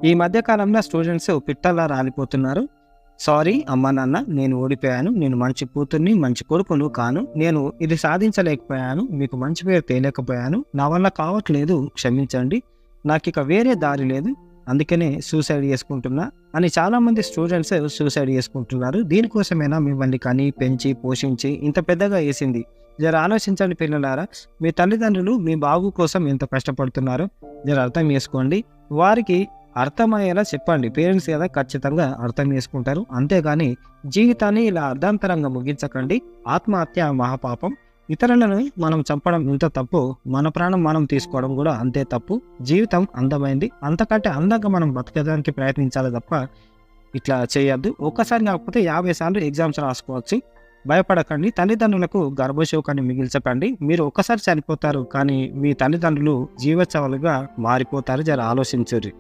ఈ మధ్య కాలంలో స్టూడెంట్స్ పిట్టల్లా రాలిపోతున్నారు. సారీ అమ్మా నాన్న, నేను ఓడిపోయాను. నేను మంచి కూతుర్ని, మంచి కొడుకును కాను. నేను ఇది సాధించలేకపోయాను. మీకు మంచి పేరు తేలేకపోయాను. నా వల్ల కావట్లేదు, క్షమించండి. నాకిక వేరే దారి లేదు. అందుకనే సూసైడ్ చేసుకుంటున్నా అని చాలామంది స్టూడెంట్స్ సూసైడ్ చేసుకుంటున్నారు. దీనికోసమేనా మిమ్మల్ని కని, పెంచి, పోషించి ఇంత పెద్దగా చేసింది? జర ఆలోచించండి పిల్లలారా. మీ తల్లిదండ్రులు మీ బాగు కోసం ఎంత కష్టపడుతున్నారో జర అర్థం చేసుకోండి. వారికి అర్థమయ్యేలా చెప్పండి. పేరెంట్స్ కదా, ఖచ్చితంగా అర్థం చేసుకుంటారు. అంతేగాని జీవితాన్ని ఇలా అర్ధాంతరంగా ముగించకండి. ఆత్మహత్య మహాపాపం. ఇతరులను మనం చంపడం ఎంత తప్పు, మన ప్రాణం మనం తీసుకోవడం కూడా అంతే తప్పు. జీవితం అందమైంది. అంతకంటే అందంగా మనం బతకడానికి ప్రయత్నించాలి తప్ప ఇట్లా చేయొద్దు. ఒక్కసారి కాకపోతే 50 సార్లు ఎగ్జామ్స్ రాసుకోవచ్చు. భయపడకండి. తల్లిదండ్రులకు గర్భశోకాన్ని మిగిల్చకండి. మీరు ఒక్కసారి చనిపోతారు, కానీ మీ తల్లిదండ్రులు జీవోత్సవాలుగా మారిపోతారు. జర ఆలోచించుర్రి.